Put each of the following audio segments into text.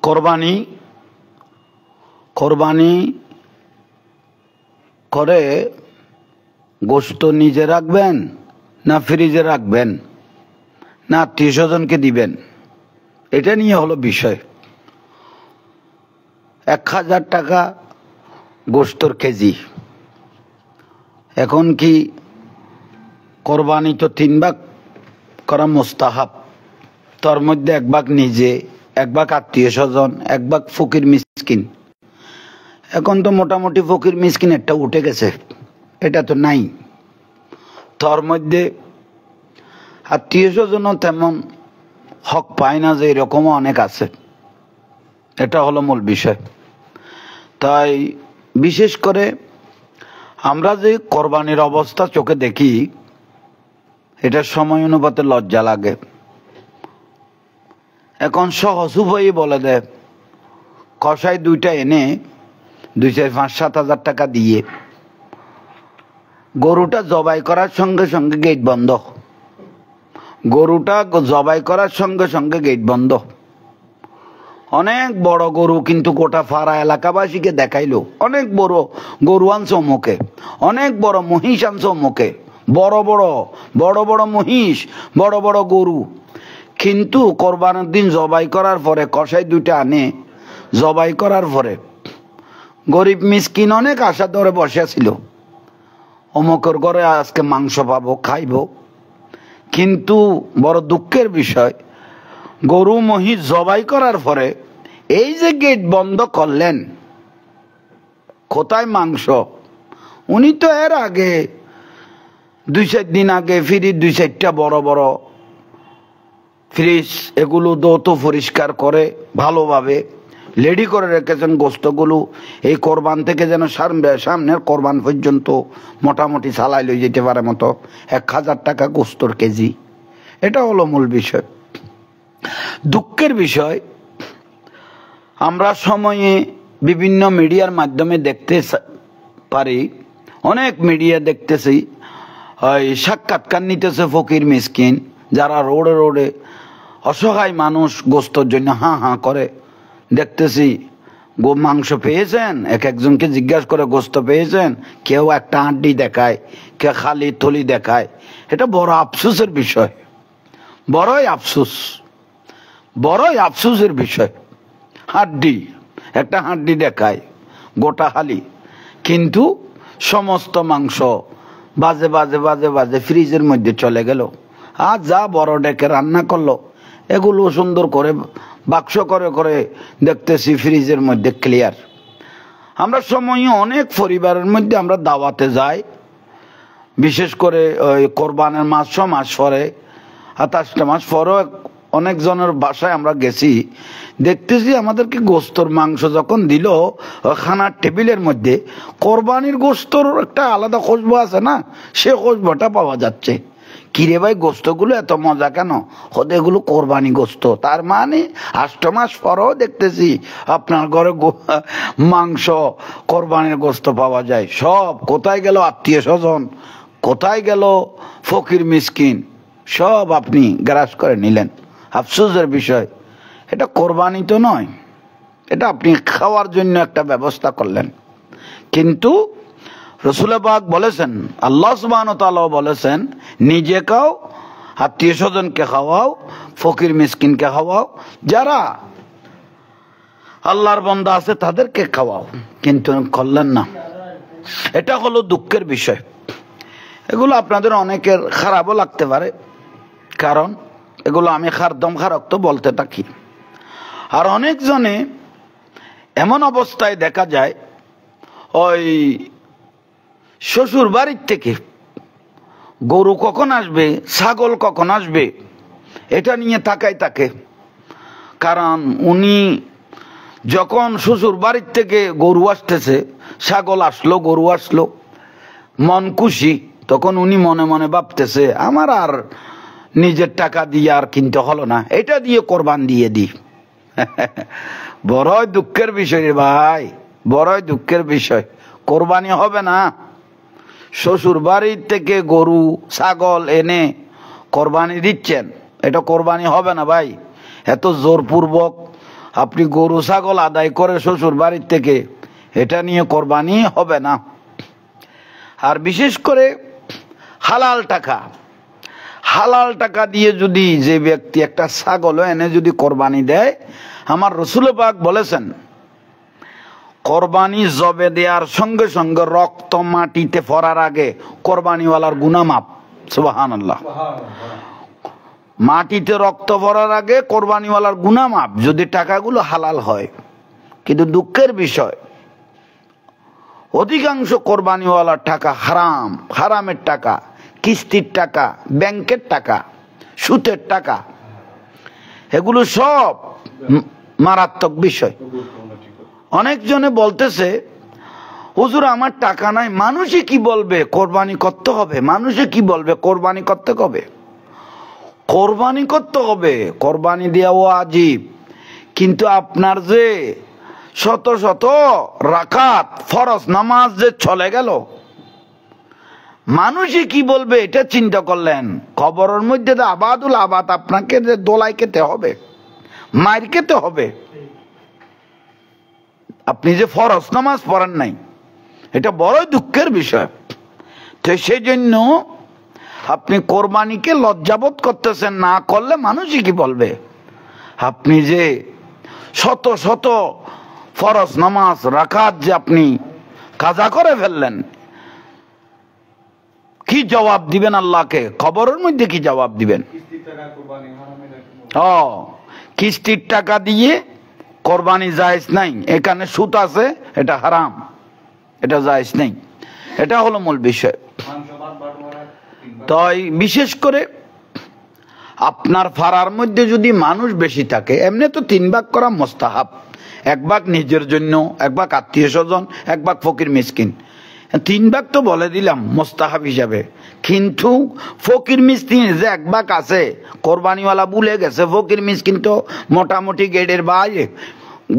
কোরবানি কোরবানি করে গোশত নিজে রাখবেন না ফ্রিজে রাখবেন না আত্মীয় স্বজনকে দিবেন, এটা নিয়ে হলো বিষয়। 1000 টাকা গোশতর কেজি। এখন কি কোরবানি তো 3 ভাগ করা মুস্তাহাব, তার মধ্যে 1 ভাগ নিজে, 1 ভাগ আত্মীয় স্বজন, 1 ভাগ ফকির মিসকিন। এখন তো মোটামুটি ফকির মিসকিন একটা উঠে গেছে, এটা তো নাই। তার মধ্যে আত্মীয় স্বজনও তেমন হক পায় না যে এরকমও অনেক আছে, এটা হলো মূল বিষয়। তাই বিশেষ করে আমরা যে কোরবানির অবস্থা চোখে দেখি, এটা সময় অনুপাতে লজ্জা লাগে। এখন সহজ উপায়ই বলে দেয়, কষাই 2টা এনে 2-5-7 হাজার টাকা দিয়ে গরুটা জবাই করার সঙ্গে সঙ্গে গেট বন্ধ। গরুটা জবাই করার সঙ্গে সঙ্গে গেট বন্ধ। অনেক বড় গরু কিন্তু গোটা ফাড়া এলাকাবাসীকে দেখাইলো, অনেক বড় গরু আনছে অমুকে, অনেক বড় মহিষ আনছে অমুকে, বড় বড় মহিষ, বড় বড় গরু। কিন্তু কোরবানির দিন জবাই করার পরে কষাই 2টা আনে, জবাই করার পরে গরিব মিসকিন অনেক আশা ধরে বসে ছিল, অমুকের ঘরে আজকে মাংস পাবো, খাইব। কিন্তু বড় দুঃখের বিষয়, গরু মহিষ জবাই করার পরে এই যে গেট বন্ধ করলেন, কোথায় মাংস? উনি তো এর আগে 2-4 দিন আগে ফ্রিজ 2-4টা বড় বড় ফ্রিজ এগুলো দৌত পরিষ্কার করে ভালোভাবে রেডি করে রেখেছেন গোস্তগুলো, এই কোরবান থেকে যেন সামনের কোরবান পর্যন্ত মোটামুটি চালাই লই যেতে পারে মতো 1000 টাকা গোস্তর কেজি। এটা হলো মূল বিষয়। দুঃখের বিষয়, আমরা সময়ে বিভিন্ন মিডিয়ার মাধ্যমে দেখতে পারি, অনেক মিডিয়া দেখতেছি ওই সাক্ষাৎকার নিতেছে ফকির মিসকিন, যারা রোডে রোডে অসহায় মানুষ গোস্তর জন্য হাঁ হাঁ করে। দেখতেছি মাংস পেয়েছেন, একজনকে জিজ্ঞাসা করে গোস্ত পেয়েছেন, কেউ একটা হাড্ডি দেখায়, কেউ খালি থলি দেখায়। এটা বড় আফসোসের বিষয়, বড়ই আফসোসের বিষয়। একটা হাড্ডি দেখায় গোটা হালি, কিন্তু সমস্ত মাংস বাজে বাজে বাজে বাজে ফ্রিজের মধ্যে চলে গেল। আর যা বড় ডেকে রান্না করলো, এগুলো সুন্দর করে বাক্স করে করে দেখতেছি ফ্রিজের মধ্যে ক্লিয়ার। আমরা সময়ে অনেক পরিবারের মধ্যে আমরা দাওয়াতে যাই, বিশেষ করে ওই কোরবানের মাস 6 মাস পরে, 28টা মাস পরেও অনেকজনের বাসায় আমরা গেছি, দেখতেছি আমাদেরকে গোস্তর মাংস যখন দিল খানার টেবিলের মধ্যে, কোরবানির গোস্তর একটা আলাদা খুশবু আছে না, সে খুশবুটা পাওয়া যাচ্ছে। কিরে ভাই, গোস্তগুলো এত মজা কেন? এগুলো কোরবানি গোস্ত। তার মানে 8 মাস পরেও দেখতেছি আপনার ঘরে মাংস কোরবানির গোস্ত পাওয়া যায়। সব কোথায় গেল আত্মীয় স্বজন, কোথায় গেল ফকির মিসকিন, সব আপনি গ্রাস করে নিলেন। আফসোসের বিষয়, এটা কোরবানি তো নয়, এটা আপনি খাওয়ার জন্য একটা ব্যবস্থা করলেন। কিন্তু রাসূল পাক বলেছেন, আল্লাহ সুবহানাহু ওয়া তাআলা বলেছেন, নিজে খাও, আত্মীয় স্বজনকে খাওয়াও, ফকির মিসকিনকে খাওয়াও, যারা আল্লাহর বান্দা আছে তাদেরকে খাওয়াও, কিন্তু করলেন না। এটা হলো দুঃখের বিষয়। এগুলো আপনাদের অনেকের খারাপও লাগতে পারে, কারণ এগুলো আমি খারদম খারক্ত বলতে থাকি। আর অনেকজনে এমন অবস্থায় দেখা যায়, ওই শ্বশুর বাড়ির থেকে গরু কখন আসবে, ছাগল কখন আসবে, এটা নিয়ে তাকায় থাকে। কারণ উনি যখন শ্বশুর বাড়ির থেকে গরু আসতেছে, ছাগল আসলো, গরু আসলো, মন খুশি, তখন উনি মনে মনে ভাবতেছে, আমার আর নিজের টাকা দিয়ে আর কিনতে হলো না, এটা দিয়ে কোরবান দিয়ে দিই। বড়ই দুঃখের বিষয় রে ভাই, বড়ই দুঃখের বিষয়। কোরবানি হবে না, শ্বশুর বাড়ির থেকে গরু ছাগল এনে কোরবানি দিচ্ছেন, এটা কোরবানি হবে না ভাই। এত জোরপূর্বক আপনি গরু ছাগল আদায় করে শ্বশুর বাড়ির থেকে, এটা নিয়ে কোরবানি হবে না। আর বিশেষ করে হালাল টাকা দিয়ে যদি যে ব্যক্তি একটা ছাগল এনে যদি কোরবানি দেয়, আমার রাসূল পাক বলেছেন কোরবানি জবে দেওয়ার সঙ্গে সঙ্গে রক্ত মাটিতে পড়ার আগে কোরবানিওয়ালার গুনাহ মাফ। সুবহানাল্লাহ। মাটিতে রক্ত পড়ার আগে কোরবানিওয়ালার গুনাহ মাফ, যদি টাকাগুলো হালাল হয়। কিন্তু দুঃখের বিষয়, অধিকাংশ কোরবানিওয়ালার টাকা হারাম, হারামের টাকা, কিস্তির টাকা, ব্যাংকের টাকা, সুদের টাকা, এগুলো সব মারাত্মক বিষয়। অনেকজনে বলতেছে হুজুর আমার টাকা নাই, মানুষে কি বলবে কোরবানি করতে হবে, মানুষে কি বলবে কোরবানি করতে হবে। কোরবানি করতে হবে, কোরবানি দেওয়া ওয়াজিব, কিন্তু আপনার যে শত শত রাকাত ফরজ নামাজ যে চলে গেল, মানুষে কি বলবে এটা চিন্তা করলেন। কবরের মধ্যে আবাদুল আবাদ আপনাকে যে দোলাই খেতে হবে, মার খেতে হবে, আপনি যে ফরজ নামাজ পড়েন নাই, এটা বড় দুঃখের বিষয়। তো সেই জন্য আপনি কোরবানিকে লজ্জাবোধ করতেছেন, না করলে মানুষই কি বলবে। আপনি যে শত শত ফরজ নামাজ রাকাত যে আপনি কাজা করে ফেললেন, কি জবাব দিবেন আল্লাহকে? কবরের মধ্যে কি জবাব দিবেন? কিস্তির টাকা দিয়ে কোরবানি জায়েজ নাই, এখানে সুদ আছে, এটা হারাম, এটা জায়েজ নাই। এটা হলো মূল বিষয়। তাই বিশেষ করে আপনার ফাড়ার মধ্যে যদি মানুষ বেশি থাকে, এমনি তো 3 ভাগ করা মুস্তাহাব, 1 ভাগ নিজের জন্য, 1 ভাগ আত্মীয় স্বজন, 1 ভাগ ফকির মিসকিন, 3 ভাগ তো বলে দিলাম মুস্তাহাব হিসাবে। কিন্তু ফকির মিসকিন যে 1 ভাগ আছে, কোরবানিওয়ালা ভুলে গেছে ফকির মিসকিন তো মোটামুটি গেটের বাইরে,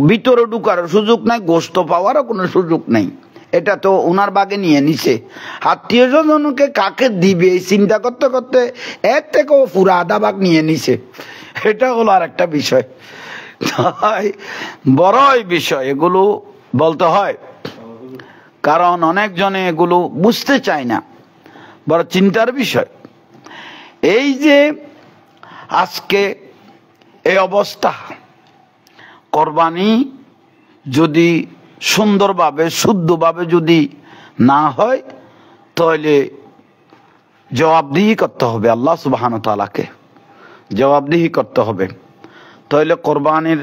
ভিতরে ঢুকার সুযোগ নাই, গোস্ত পাওয়ারও কোনো সুযোগ নাই, এটা তো ওনার বাগে নিয়ে নিছে। আত্মীয় স্বজনকে কাকে দিবে এই চিন্তা করতে করতে এর থেকেও পুরা আধা ভাগ নিয়ে নিছে। এটা হলো আর একটা বিষয়, বড়ই বিষয়, এগুলো বলতে হয়। কারণ অনেকজনে এগুলো বুঝতে চায় না, বড় চিন্তার বিষয়। এই যে আজকে এই অবস্থা, কোরবানি যদি সুন্দরভাবে শুদ্ধভাবে যদি না হয়, তাহলে জবাবদিহি করতে হবে আল্লাহ সুবহানাহু ওয়া তাআলাকে, জবাবদিহি করতে হবে। তাহলে কোরবানির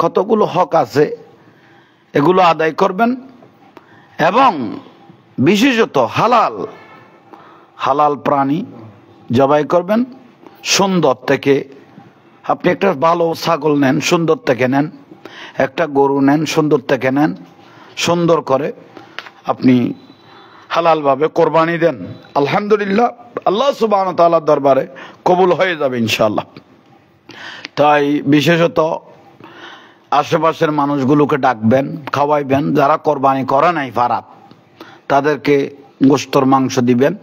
কতগুলো হক আছে, এগুলো আদায় করবেন, এবং বিশেষত হালাল প্রাণী জবাই করবেন। সুন্দর থেকে আপনি একটা ভালো ছাগল নেন, সুন্দর থেকে নেন, একটা গরু নেন, সুন্দর থেকে নেন, সুন্দর করে আপনি হালালভাবে কোরবানি দেন। আলহামদুলিল্লাহ, আল্লাহ সুবহানাহু ওয়া তাআলার দরবারে কবুল হয়ে যাবে ইনশাআল্লাহ। তাই বিশেষত আশেপাশের মানুষগুলোকে ডাকবেন, খাওয়াইবেন, যারা কোরবানি করে নাই ফারাত, তাদেরকে গোশতর মাংস দিবেন।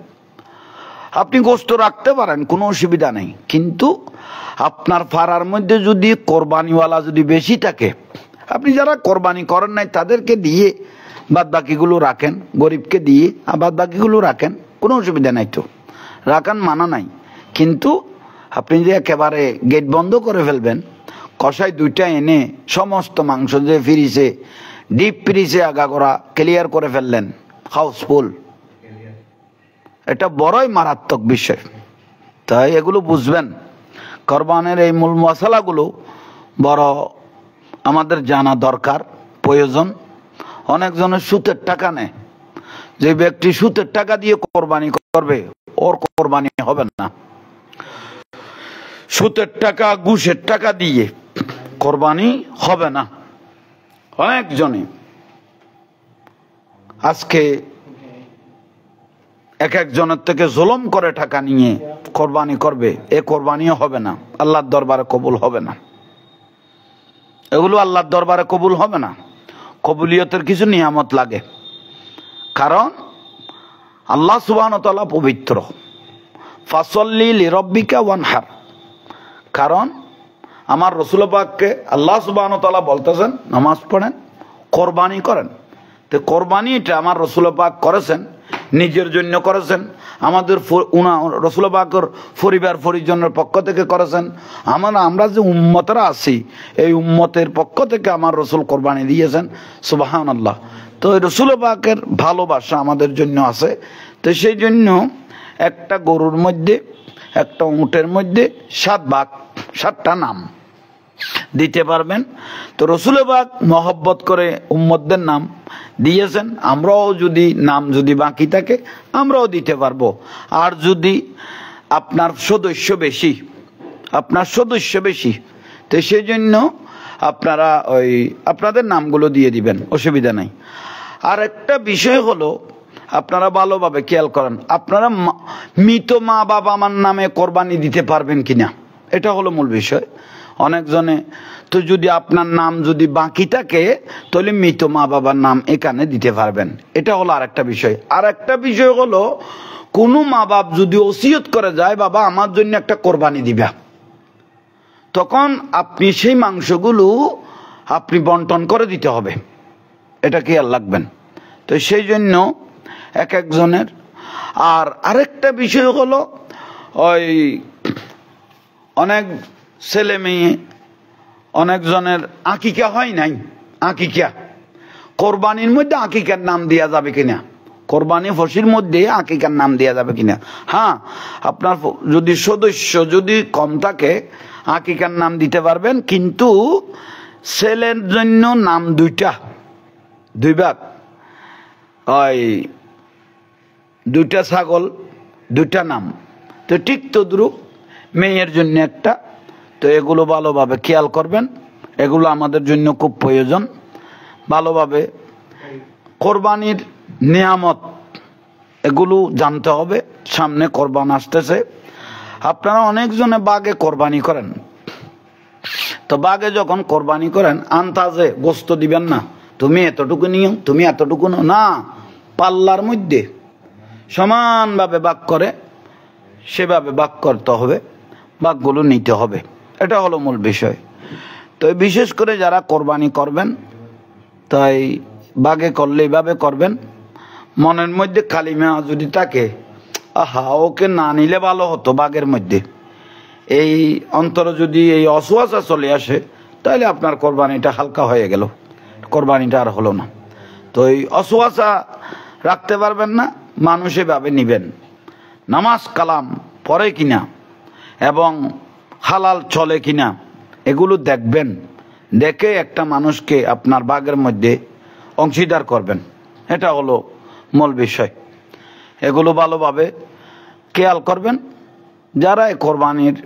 আপনি গোশত রাখতে পারেন, কোনো অসুবিধা নেই, কিন্তু আপনার ফাড়ার মধ্যে যদি কোরবানিওয়ালা যদি বেশি থাকে, আপনি যারা কোরবানি করেন নাই তাদেরকে দিয়ে বাদ বাকিগুলো রাখেন, গরিবকে দিয়ে বাদ বাকিগুলো রাখেন, কোনো অসুবিধা নাই, তো রাখান মানা নাই। কিন্তু আপনি যে একেবারে গেট বন্ধ করে ফেলবেন, কষাই 2টা এনে সমস্ত মাংস যে ফ্রিজে, ডিপ ফ্রিজে আগাগোড়া ক্লিয়ার করে ফেললেন, হাউসফুল, এটা বড়ই মারাত্মক বিষয়। তাই এগুলো বুঝবেন, কোরবানের এই মূল মশলাগুলো বড় আমাদের জানা দরকার, প্রয়োজন। অনেকজনের সুদের টাকা নেয়, যে ব্যক্তি সুদের টাকা দিয়ে কোরবানি করবে ওর কোরবানি হবে না। সুদের টাকা, ঘুষের টাকা দিয়ে কোরবানি হবে না। অনেকজনে আজকে এক একজনের থেকে জুলুম করে টাকা নিয়ে কোরবানি করবে, এ কোরবানিও হবে না, আল্লাহর দরবারে কবুল হবে না। এগুলো আল্লাহর দরবারে কবুল হবে না। কবুলিয়তের কিছু নিয়ামত লাগে, কারণ আল্লাহ সুবহানাহু ওয়া তাআলা পবিত্র। ফাসল্লি লিরাব্বিকা ওয়ানহার, কারণ আমার রসুল পাককে আল্লাহ সুবহানাহু ওয়া তাআলা বলতেছেন নামাজ পড়েন, কোরবানি করেন। তো কোরবানিটা আমার রসুল পাক করেছেন, নিজের জন্য করেছেন, আমাদের রসুল পাকের পরিবার পরিজনের পক্ষ থেকে করেছেন, আমরা যে উম্মতরা আছি এই উম্মতের পক্ষ থেকে আমার রসুল কোরবানি দিয়েছেন। সুবহানাল্লাহ। তো রসুল পাকের ভালোবাসা আমাদের জন্য আছে। তো সেই জন্য একটা গরুর মধ্যে, একটা উটের মধ্যে 7 ভাগ, 7টা নাম দিতে পারবেন। তো রসুল পাক মহব্বত করে উম্মতদের নাম দিয়েছেন, আমরাও যদি নাম যদি বাকি থাকে আমরাও দিতে পারবো। আর যদি আপনার সদস্য বেশি, তো সেই জন্য আপনারা আপনাদের নামগুলো দিয়ে দিবেন, অসুবিধা নাই। আর একটা বিষয় হলো, আপনারা ভালোভাবে খেয়াল করেন, আপনারা মৃত মা বাবা আমার নামে কোরবানি দিতে পারবেন কিনা, এটা হলো মূল বিষয়। অনেকজনে তো যদি আপনার নাম যদি বাকি থাকে তাহলে মৃত মা বাবার নাম এখানে দিতে পারবেন, এটা হলো আরেকটা বিষয়। আর একটা বিষয় হলো, কোনো মা বাপ যদি ওসিয়ত করে যায় বাবা আমার জন্য একটা কোরবানি দিবা, তখন আপনি সেই মাংসগুলো আপনি বন্টন করে দিতে হবে, এটা খেয়াল রাখবেন। তো সেই জন্য এক একজনের। আর আরেকটা বিষয় হলো, অনেক ছেলে মেয়ে অনেকজনের আকিকা হয় নাই। আকিকা কোরবানির মধ্যে আকিকার নাম দেওয়া যাবে কিনা, কোরবানি ফসির মধ্যে আকিকার নাম দেওয়া যাবে কিনা। হ্যাঁ, আপনার যদি সদস্য যদি কম থাকে আকিকার নাম দিতে পারবেন, কিন্তু ছেলের জন্য নাম 2 ভাগ, 2টা ছাগল 2টা নাম। তো ঠিক তদ্রুপ মেয়ের জন্য একটা। তো এগুলো ভালোভাবে খেয়াল করবেন, এগুলো আমাদের জন্য খুব প্রয়োজন। ভালোভাবে কোরবানির নিয়ামত এগুলো জানতে হবে, সামনে কোরবান আসতেছে। আপনারা অনেকজনে বাগে কোরবানি করেন, তো বাগে যখন কোরবানি করেন আন্তাজে গোস্ত দিবেন না, তুমি এতটুকু নিও, তুমি এতটুকু না, পাল্লার মধ্যে সমানভাবে ভাগ করে সেভাবে ভাগ করতে হবে, ভাগগুলো নিতে হবে, এটা হলো মূল বিষয়। তো বিশেষ করে যারা কোরবানি করবেন তাই বাগে করলে এইভাবে করবেন। মনের মধ্যে কালিমা যদি থাকে, আহা ওকে না নিলে ভালো হতো, বাগের মধ্যে এই অন্তরে যদি এই অসুয়াশা চলে আসে তাহলে আপনার কোরবানিটা হালকা হয়ে গেল, কোরবানিটা আর হলো না। তো এই অসুয়াশা রাখতে পারবেন না, মানুষ এভাবে নিবেন, নামাজ কালাম পড়ে কিনা এবং হালাল চলে কিনা এগুলো দেখবেন, দেখে একটা মানুষকে আপনার বাগের মধ্যে অংশীদার করবেন, এটা হলো মূল বিষয়। এগুলো ভালোভাবে খেয়াল করবেন। যারা এই কোরবানির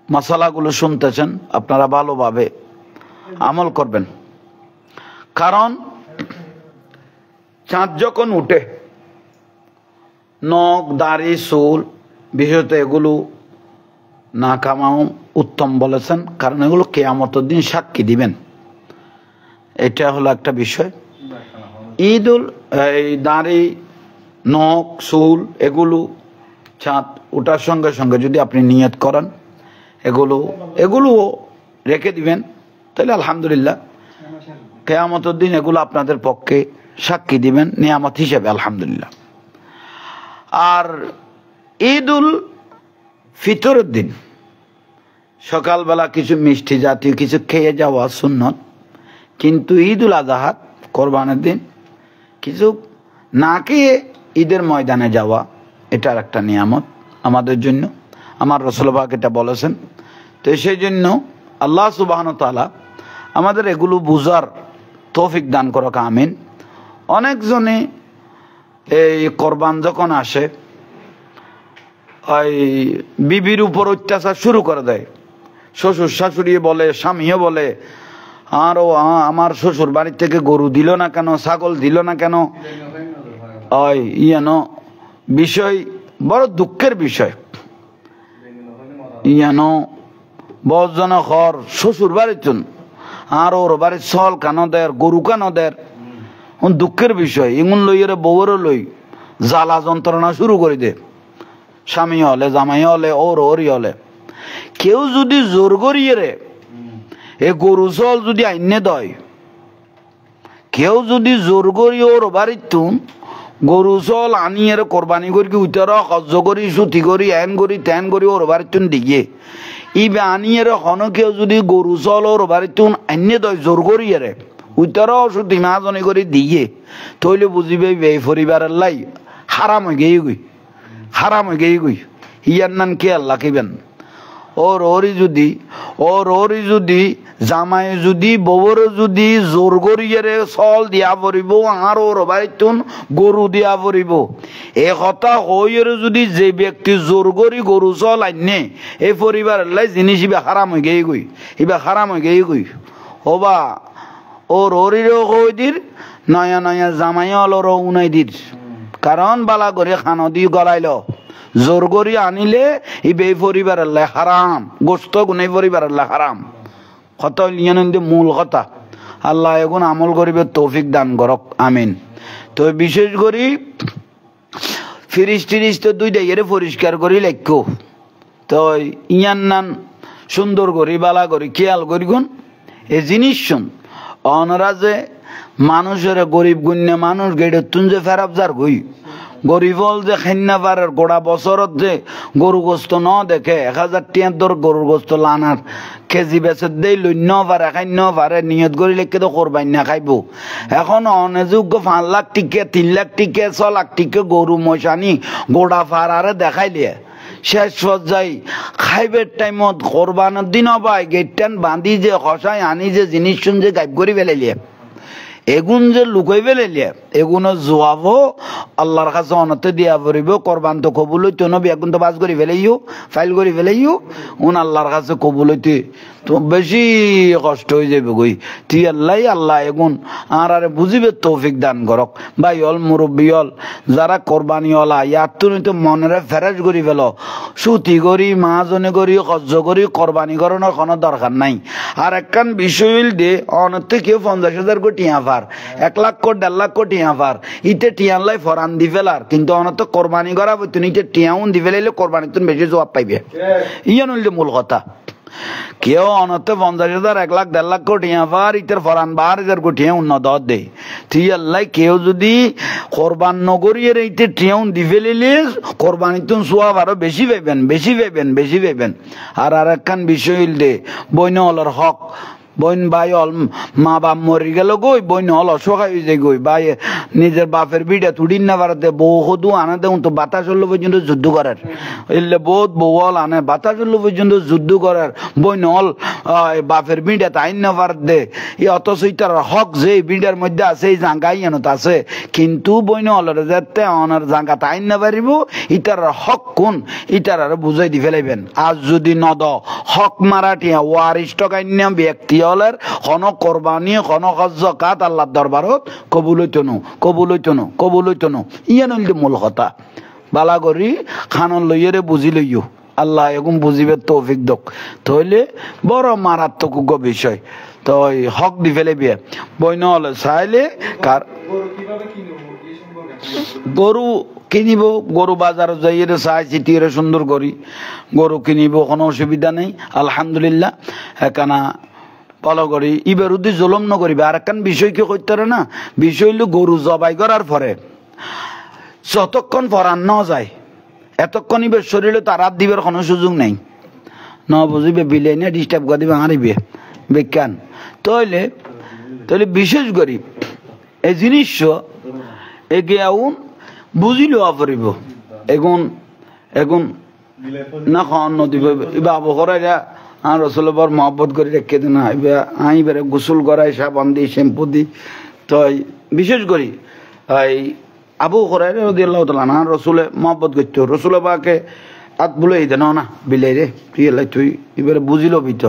মশালাগুলো শুনতেছেন আপনারা ভালোভাবে আমল করবেন, কারণ চাঁদ যখন উঠে নখ দাড়ি চুল বিশেষত এগুলো না কামাও উত্তম বলেছেন, কারণ এগুলো কিয়ামতের দিন সাক্ষী দিবেন, এটা হলো একটা বিষয়। এই দাড়ি নখ চুল এগুলো চাঁদ ওঠার সঙ্গে সঙ্গে যদি আপনি নিয়ত করেন এগুলোও রেখে দিবেন, তাহলে আলহামদুলিল্লাহ কিয়ামতের দিন এগুলো আপনাদের পক্ষে সাক্ষী দিবেন নিয়ামত হিসেবে, আলহামদুলিল্লাহ। আর ঈদুল ফিতরের দিন সকালবেলা কিছু মিষ্টি জাতীয় কিছু খেয়ে যাওয়া সুন্নত, কিন্তু ঈদুল আজহা কোরবানের দিন কিছু না খেয়ে ঈদের ময়দানে যাওয়া এটার একটা নিয়ামত আমাদের জন্য, আমার রাসূল পাক এটা বলেছেন। তো সেই জন্য আল্লাহ সুবহানাহু ওয়া তাআলা আমাদের এগুলো বুঝার তৌফিক দান করুক, আমিন। অনেকজনে এই কোরবান যখন আসে ওই বিবির উপর অত্যাচার শুরু করে দেয়, শ্বশুর শাশুড়ি বলে, স্বামীও বলে, আরও আমার শ্বশুর বাড়ির থেকে গরু দিল না কেন, ছাগল দিল না কেন, ওই বিষয় বড় দুঃখের বিষয়। বজন ঘর শ্বশুর বাড়ির আর ওর বাড়ির চল কেন দের, গরু কেন দের, দুঃখের বিষয়। এগুন লইয়ের বউরও লই জ্বালা যন্ত্রণা শুরু করে দে, স্বামী হলে জামাই হলে ওরই হলে। কেউ যদি জোর করিয়ে এ গরু চল যদি আইনে দয় কেউ যদি জোর করি ওর বাড়িতুন গরু চল আনি এর কোরবানি করি উইতার সহ্য করি সুতি করি এন করি তেন করি ওর বাড়িতুন দিয়ে ইবে আনি এর হন কেউ যদি গরু চল ওর বাড়িতুন আইনে দয় জোর করি এরে উইতার সুতি মাহাজনে করে দিয়ে তৈলে বুঝিবে এই পরিবারের লাই হারাম হয়ে গেই গই হারাম হয়ে গেই গই ইয়ার নান কে আল্লাহ কিবেন ওর ওরি যদি জামাই যদি বউর যদি জোর করিয়ে চল দিয়া পড়িব আর ওর বাড়িতুন গরু দিয়া পড়িব এ কথা হইয়ের যদি যে ব্যক্তি জোর করি গরু চল আইনে এই পরিবারের লাই জিনিস ইবা হারাম হয়ে গেই গই ইবা হারাম হয়ে গেই গই ওবা ওর ওরিরও কই দির নয়া নয়া জামাই অলরও উনাই দির কারণ বালা করে খানো দি গলাইল জোর করি আনিলে ইবে পরিবারের লাই হারাম গোস্ত গুনে পরিবারের লাই হারাম কথা লিয়ানন্দে মূল কথা আল্লাহ এখন আমল করিবে তৌফিক দান করক আমিন তো বিশেষ করি ফিরিস টিরিস তো দুইটা এরে পরিষ্কার করি লেখো তো ইয়ান নান সুন্দর করি বালা করি খেয়াল করি গুন এ জিনিস শুন অনরা যে মানুষের গরিব গুণ্য মানুষ গেড়ে তুন যে ফেরাব যার গই গরিব হল যে খান্না পারের গোড়া বছরত যে গরু গোস্ত ন দেখে 1000 টিয়ার দর গরুর গোস্ত লানার কেজি বেচে দেই লইন্য পারে খাইন্য পারে নিয়ত করি লেখকে তো করবাই না খাইব এখন অনেযোগ্য 5 লাখ টিকে 3 লাখ টিকে 6 লাখ টিকে গরু মশানি গোড়া ফারারে দেখাইলে শেষ পর্যায়ে খাইবের টাইমত কোরবানের দিন পাই গেটটান বাঁধি যে খসাই আনি যে জিনিস শুন যে গাইব করে ফেলাইলে এগুন যে লুকাই ফেলাইলে এগুনো জোয়াবো আল্লাহর কাছে অনতে দিয়া পড়িব কোরবান তো কবুল হইতো নবী এখন তো বাস করে ফেলাইও ফাইল করে ফেলাইও উন আল্লাহর কাছে কবুল হইতে তো বেশি কষ্ট হয়ে যাবে গই তুই আল্লাহ এগুন আর বুঝিবে তৌফিক দান করক ভাই অল মুরব্বী অল যারা কোরবানি অলা ইয়ার তো মনেরে ফেরেশ করি ফেল সুতি করি মাহাজনে করি সহ্য করি কোরবানি করানোর কোনো দরকার নাই আর একখান বিষয় হইল দে অনতে কেউ 50,000 কোটি আফার 1 লাখ কোটি 1.5 লাখ কোটি আফার ইতে টিয়ানলাই ফরান দি ফেলার কিন্তু অনত কোরবানি করা বইতো ইতে টিয়াউন দি ফেলাইলে কোরবানি তুমি বেশি জবাব পাইবে ইয়ান হইল মূল কথা কেউ অনতে 50,000 1 লাখ 1.5 লাখ কোটি আফার ইতের ফরান 12,000 কোটি উন্নত দে তুই আল্লাহ কেউ যদি কোরবান নগরিয়ে ইতে টিয়াউন দি ফেলাইলে কোরবানি তুমি সোয়াব আরো বেশি পাইবেন আর একখান বিষয় হইল দে বইন হলর হক বইন ভাই অল মা বাপ মরি গেল গই বইন হল অসহায় হয়ে যায় গই ভাই নিজের বাপের বিড়া তুড়িন না পারাতে বউ সদু আনে দেউন তো বাতাস হলো পর্যন্ত যুদ্ধ করার এলে বহুত বউ হল আনে বাতাস হলো পর্যন্ত যুদ্ধ করার বইন হল বাপের বিড়া তাইন না পারতে এই অথচ ইটার হক যে বিড়ার মধ্যে আছে এই জাঙ্গাই এনত আছে কিন্তু বইন হলের যাতে অনার জাঙ্গা তাইন না পারিব ইটার হক কোন ইটার আর বুঝাই দি ফেলাইবেন আজ যদি নদ হক মারাটিয়া ওয়ারিশ টকাইন্য ব্যক্তি হলের কোন কোরবানি কোন জাকাত আল্লাহর দরবারত কবুল হইতো না ইয়ান হইল মূল কথা বালা করি খানন লইয়েরে বুঝি লইও আল্লাহ এরকম বুঝিবে তৌফিক দক তাহলে বড় মারাত্মক বিষয় তো হক দি ফেলে বিয়ে বইন হলে চাইলে কার গরু কিনিব গরু বাজারে যাইয়ে চাই চিটিয়ে সুন্দর করি গরু কিনিব কোনো অসুবিধা নেই আলহামদুলিল্লাহ একানা ফলো করি ইবের উদ্দি জুলুম নকরিবে আর একখান বিষয় কি করতে না বিষয় হইল গরু জবাই করার পরে যতক্ষণ ফরান ন যায় এতক্ষণ ইবের শরীরে তার হাত দিবার কোনো সুযোগ নেই ন বুঝিবে বিলে নিয়ে ডিস্টার্ব করে দিবে হারিবে বিজ্ঞান তাহলে বিশেষ করি এই জিনিস এগে আউন বুঝিল আপরিব এখন না খাওয়ান নদীব ইবা আবহাওয়া আর রসুল বর মহব্বত করে রেখে দিন আইবারে গোসল করাই সাবান দিই শ্যাম্পু দিই তো বিশেষ করি এই আবু হুরায়রা রাদিয়াল্লাহু তাআলা না রসুলে মহব্বত করতো রসুল বাকে আত বলে এই দেন না বিলাই রে প্রিয়লাই তুই এবারে বুঝিল বিত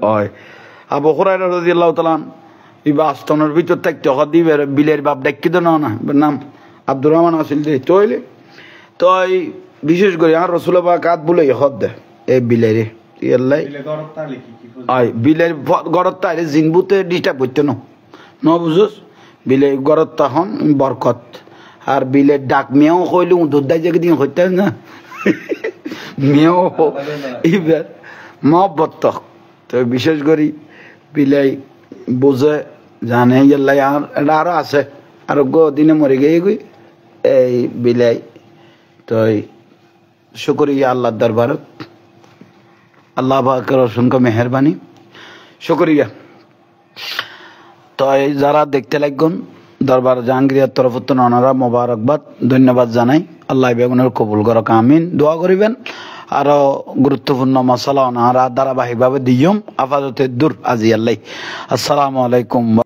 হয় আবু হুরায়রা রাদিয়াল্লাহু তাআলা ইবা আস্তনের ভিতর থাকতে হদ দিবে বিলের বাপ ডাকি দেন না নাম আব্দুর রহমান আসিল দে তো বিশেষ করে আর রসুল বাক আত বলে হদ দে এ বিলাই রে বিলের গড়ত তাইলে জিনবুতে ডিস্টার্ব করতে ন বুঝোস বিলে গড়ত তখন বরকত আর বিলের ডাক মেয়েও কইলে দুধাই জায়গা দিয়ে হইতে না মেয়েও এবার মহব্বত তো বিশেষ করি বিলাই বুঝে জানে ইয়াল্লাই আর এটা আরো আছে আর দিনে মরে গিয়ে গই এই বিলাই তো শুকরিয়া আল্লাহর দরবারত আল্লাহ পাকের অসংখ্য মেহেরবানি শুকরিয়া। তো যারা দেখতে লাগবেন দরবার জাহাঙ্গীরিয়ার তরফ ওনারা মোবারকবাদ ধন্যবাদ জানাই। আল্লাহ বেগুনের কবুল করক আমিন। দোয়া করিবেন আরো গুরুত্বপূর্ণ মশলা ওনারা ধারাবাহিকভাবে দিয়ম আপাতত দূর আজি আল্লাহ। আসসালামু আলাইকুম।